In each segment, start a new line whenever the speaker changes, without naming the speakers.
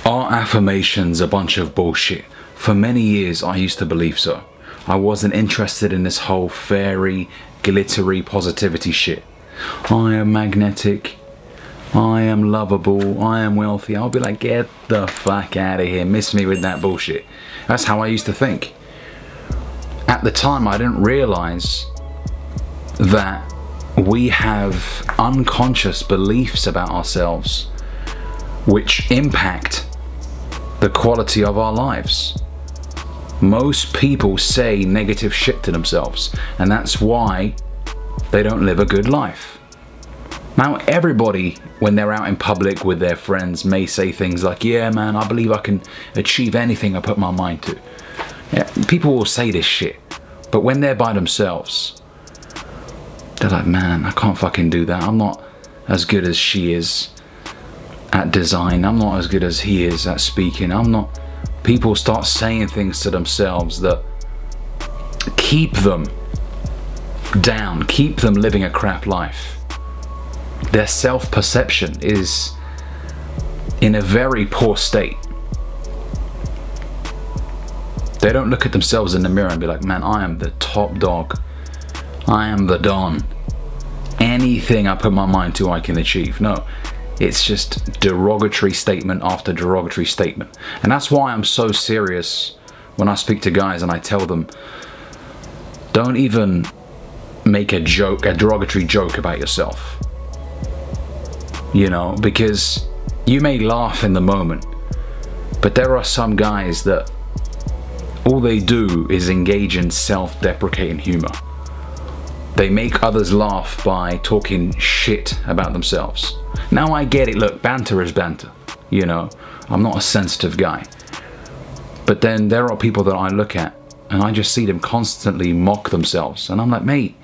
Are affirmations a bunch of bullshit? For many years I used to believe so. I wasn't interested in this whole fairy, glittery positivity shit. I am magnetic, I am lovable, I am wealthy. I'll be like, get the fuck out of here, miss me with that bullshit. That's how I used to think. At the time I didn't realize that we have unconscious beliefs about ourselves which impact the quality of our lives. Most people say negative shit to themselves, and that's why they don't live a good life. Now everybody, when they're out in public with their friends, may say things like, yeah man, I believe I can achieve anything I put my mind to. Yeah, people will say this shit, but when they're by themselves, they're like, man, I can't fucking do that. I'm not as good as she is at design. I'm not as good as he is at speaking. I'm not. People start saying things to themselves that keep them down, keep them living a crap life. Their self-perception is in a very poor state. They don't look at themselves in the mirror and be like, man, I am the top dog. I am the Don. Anything I put my mind to, I can achieve. No. It's just derogatory statement after derogatory statement. And that's why I'm so serious when I speak to guys and I tell them, don't even make a joke, a derogatory joke about yourself. You know, because you may laugh in the moment, but there are some guys that all they do is engage in self-deprecating humor. They make others laugh by talking shit about themselves. Now I get it, look, banter is banter, you know, I'm not a sensitive guy. But then there are people that I look at and I just see them constantly mock themselves. And I'm like, mate,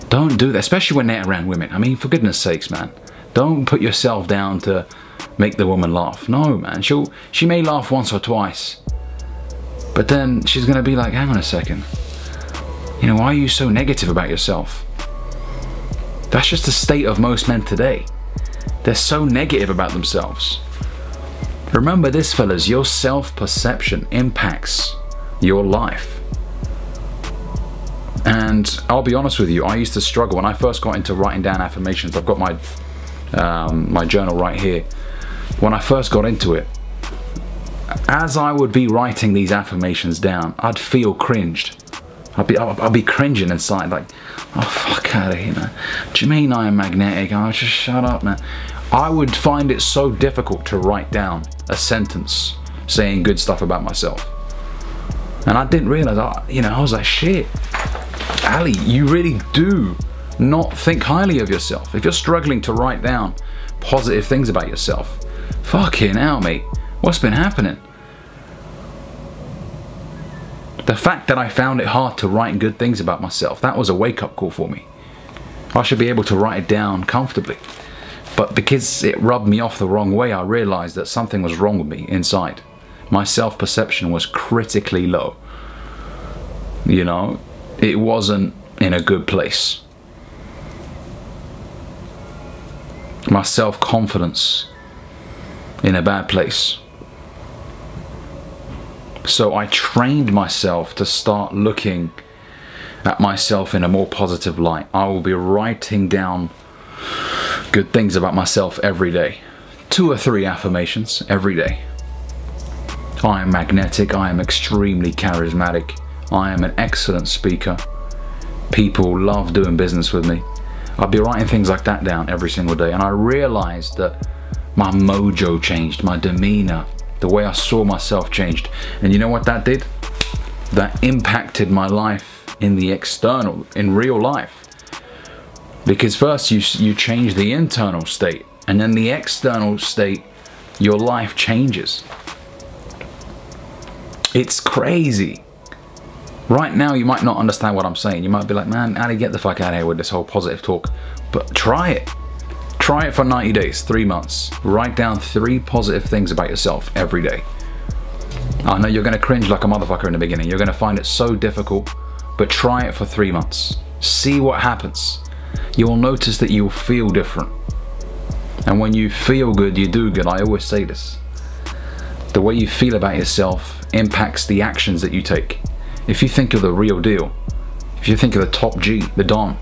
don't do that, especially when they're around women. I mean, for goodness sakes, man, don't put yourself down to make the woman laugh. No, man, she may laugh once or twice, but then she's gonna be like, hang on a second. You know, why are you so negative about yourself? That's just the state of most men today. They're so negative about themselves. Remember this, fellas, your self-perception impacts your life. And I'll be honest with you, I used to struggle when I first got into writing down affirmations. I've got my my journal right here. When I first got into it, as I would be writing these affirmations down, I'd feel cringed. I'd be cringing inside, like, oh fuck out of here, man. Do you mean I am magnetic? Oh, just shut up, man. I would find it so difficult to write down a sentence saying good stuff about myself. And I didn't realize, you know, I was like, shit, Ali, you really do not think highly of yourself. If you're struggling to write down positive things about yourself, fucking hell, mate, what's been happening? The fact that I found it hard to write good things about myself, that was a wake-up call for me. I should be able to write it down comfortably. But because it rubbed me off the wrong way, I realized that something was wrong with me inside. My self-perception was critically low. You know, it wasn't in a good place. My self-confidence in a bad place. So I trained myself to start looking at myself in a more positive light. I will be writing down good things about myself every day. 2 or 3 affirmations every day. I am magnetic, I am extremely charismatic, I am an excellent speaker. People love doing business with me. I'll be writing things like that down every single day, and I realized that my mojo changed, my demeanor, the way I saw myself changed. And you know what that did? That impacted my life in the external, in real life. Because first you change the internal state, and then the external state, your life changes. It's crazy. Right now you might not understand what I'm saying. You might be like, man, Ali, get the fuck out of here with this whole positive talk. But try it. Try it for 90 days, 3 months. Write down 3 positive things about yourself every day. I know you're gonna cringe like a motherfucker in the beginning. You're gonna find it so difficult, but try it for 3 months. See what happens. You will notice that you'll feel different. And when you feel good, you do good. I always say this. The way you feel about yourself impacts the actions that you take. If you think of the real deal, if you think of the top G, the Don,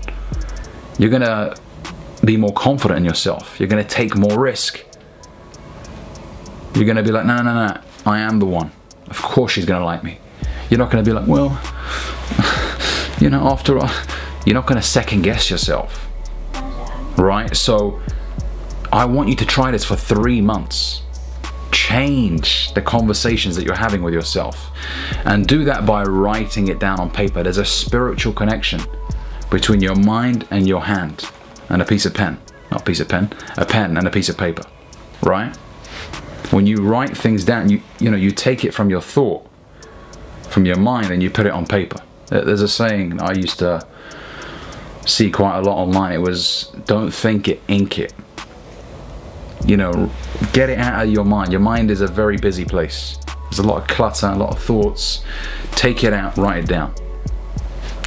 you're gonna be more confident in yourself. You're gonna take more risk. You're gonna be like, no, no, no, no, I am the one. Of course she's gonna like me. You're not gonna be like, well, you know, after all, you're not gonna second guess yourself, right? So I want you to try this for 3 months. Change the conversations that you're having with yourself, and do that by writing it down on paper. There's a spiritual connection between your mind and your hand and a piece of pen, not a piece of pen, a pen and a piece of paper, right? When you write things down, you know, you take it from your thought, from your mind, and you put it on paper. There's a saying I used to see quite a lot online. It was, don't think it, ink it. You know, get it out of your mind. Your mind is a very busy place. There's a lot of clutter, a lot of thoughts. Take it out, write it down.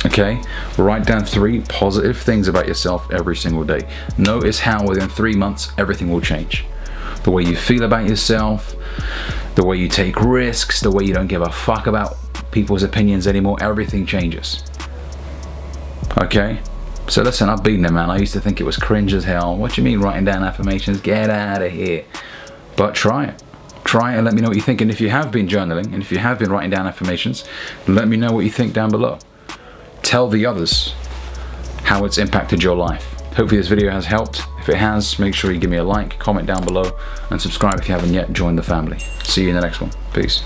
Okay? Write down 3 positive things about yourself every single day. Notice how within 3 months, everything will change. The way you feel about yourself, the way you take risks, the way you don't give a fuck about people's opinions anymore, everything changes. Okay? So listen, I've been there, man. I used to think it was cringe as hell. What do you mean writing down affirmations? Get out of here. But try it. Try it and let me know what you think. And if you have been journaling, and if you have been writing down affirmations, let me know what you think down below. Tell the others how it's impacted your life. Hopefully this video has helped. If it has, make sure you give me a like, comment down below, and subscribe if you haven't yet. Join the family. See you in the next one. Peace.